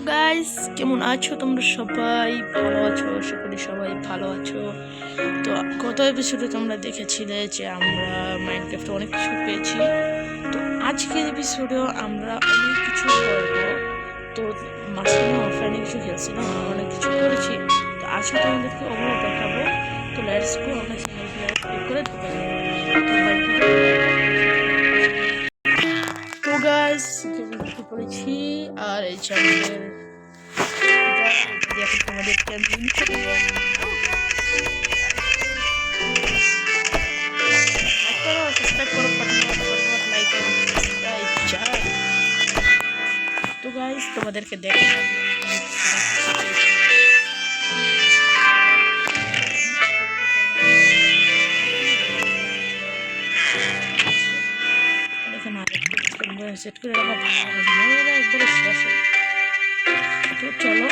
Guys, কেমন আছো তোমরা? সবাই ভালো আছো? আশা করি সবাই ভালো আছো। তো গত এপিসোডে তোমরা দেখেছিলে যে আমরা মাইনক্রাফটে অনেক কিছু পেয়েছি। তো আজকের এপিসোডেও আমরা অনেক কিছু করবো। তো মাঝখানে অফলাইনে কিছু খেলছিলাম, অনেক কিছু করেছি। তো আজকে তোমাদেরকে ওগুলো দেখাবো। তো লেটস গো, আমরা সিঙ্গেল প্লেয়ার ক্লিক করে ঢুকে যাবো। তো গাইস, ঢুকে পড়েছি। আর এই চ্যানেলের তোমাদেরকে তো গাইস, তোমাদেরকে দেখো সেট করে রাখা একবারে শেষ হয়। তো চলো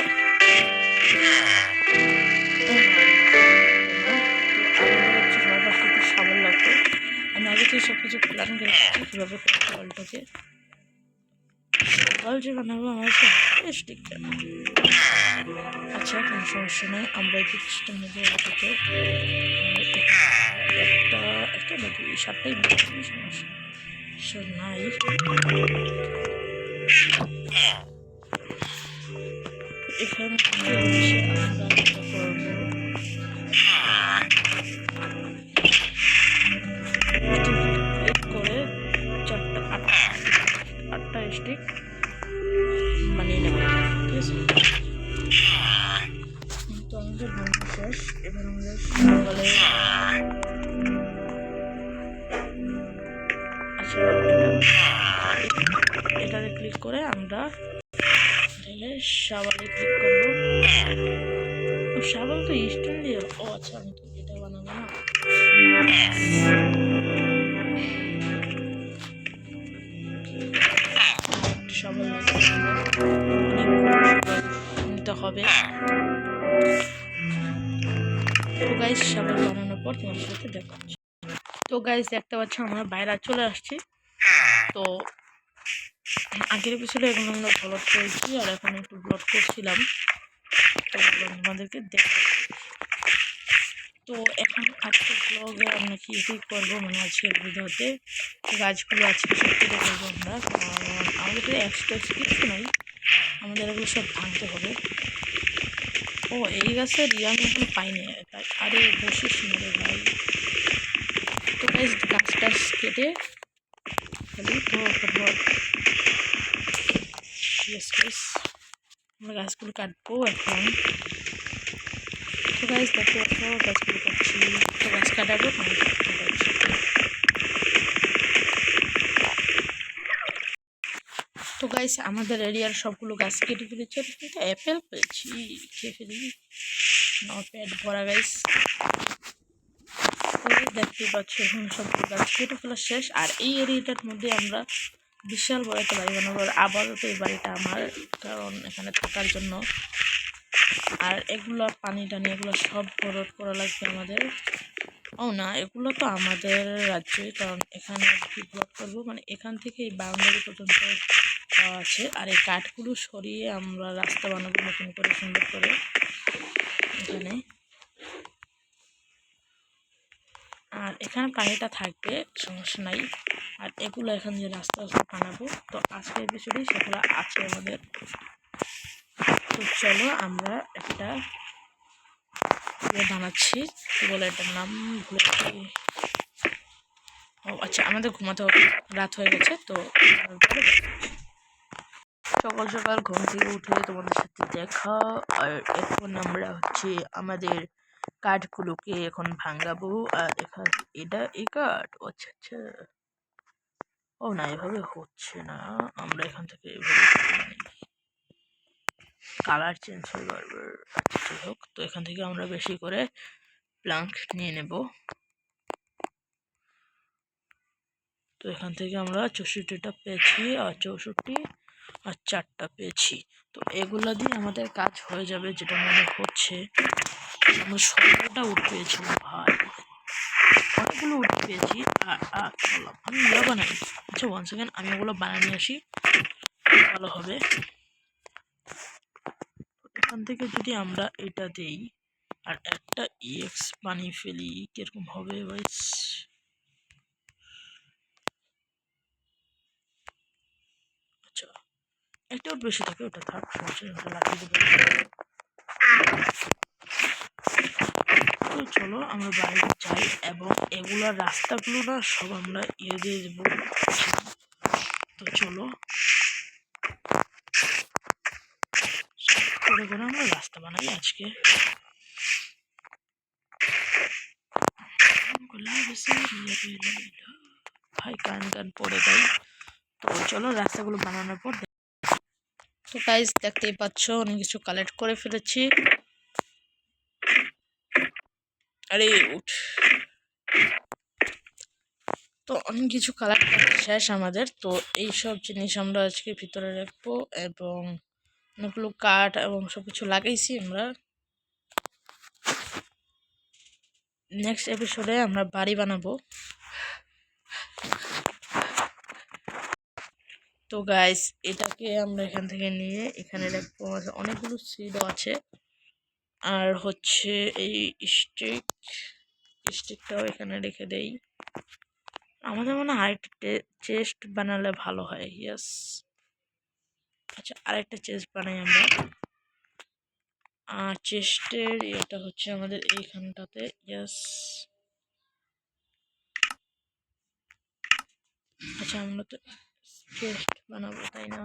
সাবল লাগবে। আমি আগে থেকে সব কিছু প্ল্যান করে কীভাবে করতে অলটাকে সকাল যে বানাবো আমার ঠিক। আচ্ছা, কোনো সমস্যা নেই। আমরা এই কিছুটার মধ্যে আপাতত একটা একটা না দুই সাতটাই সমস্যা নাই। এখানে আমরা করে আটটা স্টিক বানিয়ে নেব, ঠিক আছে? তো আমাদের বানানো শেষ। এবার আমরা সকালে এটাতে ক্লিক করে আমরা শাওয়ারে ক্লিক করবো। শাওয়ার তো স্ট্যান্ড দিয়ে। ও আচ্ছা, আমি তো এটা বানাবো না। নিতে হবে। তো গাইস, শাওয়ার বানানোর পর তোমাদের সাথে দেখা হচ্ছে। তো গাইস, দেখতে পাচ্ছ আমরা বাইরে চলে আসছি। তো আগের এপিসোডে এগুলো আমরা ব্লগ করেছি, আর এখন একটু ব্লগ করছিলাম। তো আমাদেরকে দেখতে। তো এখন আজকে ব্লগে আমরা কি এটাই করবো, মানে আজকের ভিডিওতে গাছগুলো আজকে সত্যি করবো আমরা। আমাদের এক্সট্রা কিছু নাই, আমাদের এগুলো সব ভাঙতে হবে। ও, এই গাছের আমি এখন পাইনি। আরে বসিস না ভাই। তো গাছ গাছটা কেটে আমরা গাছগুলো কাটবো এখন। তো গাছ দেখতে পাচ্ছ গাছগুলো কাটছি। তো গাছ কাটাবো। তো গাইস, আমাদের এরিয়ার সবগুলো গাছ কেটে ফেলেছে, কিন্তু অ্যাপেল পেয়েছি, খেয়ে ফেলি। পেট ভরা গাইস। দেখতে পাচ্ছ এখন সবগুলো গাছ কেটে ফেলা শেষ। আর এই এরিয়াটার মধ্যে আমরা বিশাল বড় একটা বাড়ি বানাবো। আপাতত এই বাড়িটা আমার, কারণ এখানে থাকার জন্য। আর এগুলো পানি টানি এগুলো সব ভরট করা লাগবে আমাদের। ও না, এগুলো তো আমাদের রাজ্যই, কারণ এখানে ব্লক করবো, মানে এখান থেকে এই বাউন্ডারি পর্যন্ত আছে। আর এই কাঠগুলো সরিয়ে আমরা রাস্তা বানাবো নতুন করে, সুন্দর করে এখানে। আর এখানে পানিটা থাকবে, সমস্যা নাই। আর এগুলো এখান দিয়ে রাস্তা বানাবো। তো আজকের এপিসোডে সেগুলো আছে আমাদের। তো চলো আমরা একটা বানাচ্ছি, কি বলে এটার নাম ভুলে। ও আচ্ছা, আমাদের ঘুমাতে হবে, রাত হয়ে গেছে। তো সকাল সকাল ঘুম থেকে উঠে তোমাদের সাথে দেখা। আর এখন আমরা আমাদের কাঠগুলোকে এখন ভাঙাবো। আর এখানে এটা এই কাঠ, আচ্ছা আচ্ছা। ও না, এভাবে হচ্ছে না। আমরা এখান থেকে এভাবে কালার চেঞ্জ হয়ে পারবে। আচ্ছা, যাই হোক। তো এখান থেকে আমরা বেশি করে প্লাঙ্ক নিয়ে নেব। তো এখান থেকে আমরা 64টা পেয়েছি, আর 64 আর 4টা পেয়েছি। তো এগুলো দিয়ে আমাদের কাজ হয়ে যাবে, যেটা মনে হচ্ছে। আমরা 17টা উঠ পেয়েছি ভাই, অনেকগুলো উঠ পেয়েছি। আমি এগুলো বানাই। আচ্ছা, 1 সেকেন্ড, আমি ওগুলো বানিয়ে আসি, ভালো হবে। এখান থেকে যদি আমরা এটা দেই আর একটা EX বানিয়ে ফেলি কিরকম হবে গাইস। আচ্ছা একটা বেশি থাকে, ওটা থাক, সমস্যা নেই, ওটা লাগিয়ে দেবো। তো চলো আমরা বাইরে যাই এবং এগুলা রাস্তাগুলো না সব আমরা দিয়ে দেবো। তো চলো করে করে আমরা রাস্তা বানাই আজকে। ভাই গান পড়ে যাই। তো চলো রাস্তাগুলো বানানোর পর তো গাইস দেখতেই পাচ্ছ অনেক কিছু কালেক্ট করে ফেলেছি। আরে উঠ। তো অনেক কিছু কালেক্ট করা শেষ আমাদের। তো এইসব জিনিস আমরা আজকে ভিতরে রাখবো এবং অনেকগুলো কাঠ এবং সবকিছু লাগাইছি আমরা। নেক্সট এপিসোডে আমরা বাড়ি বানাবো। তো গাইস এটাকে আমরা এখান থেকে নিয়ে এখানে রাখবো। অনেকগুলো সিডও আছে আর হচ্ছে এই স্টিকটাও এখানে রেখে দেই। আমাদের মনে হয় আরেকটা চেস্ট বানালে ভালো হয়। ইয়েস, আচ্ছা আরেকটা চেস্ট বানাই আমরা। আর চেস্টের এটা হচ্ছে আমাদের এইখানটাতে। ইয়েস, আচ্ছা আমরা তো চেস্ট বানাবো তাই না?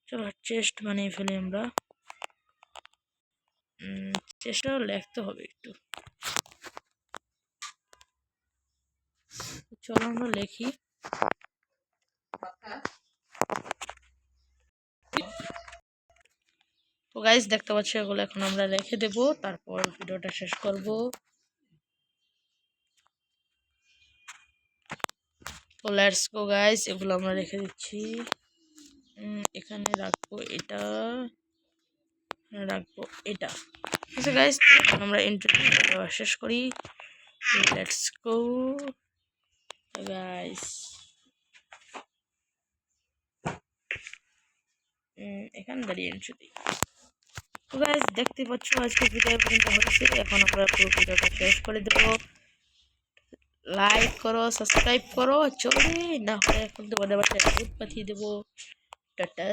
চলো চেস্ট বানিয়ে ফেলি আমরা। চেষ্টা লিখতে হবে একটু। চলো আমরা লিখি। তো গাইস দেখতে পাচ্ছ এগুলো এখন আমরা রেখে দেব, তারপর ভিডিওটা শেষ করব। তো লেটস গো গাইস, এগুলো আমরা রেখে দিচ্ছি। এখানে রাখবো এটা, রাখবো এটা। আচ্ছা গাইস আমরা ইন্টারভিউ শেষ করি। Let's go guys. এখানে দাঁড়িয়ে এন্ট্রি দিই। তো গাইস দেখতে পাচ্ছ আজকে ভিডিও পর্যন্ত হয়েছে। এখন আমরা পুরো ভিডিওটা শেষ করে দেবো। লাইক করো, সাবস্ক্রাইব করো, চলে না হলে এখন তোমাদের বাসায় দুধ পাঠিয়ে দেবো। টাটা।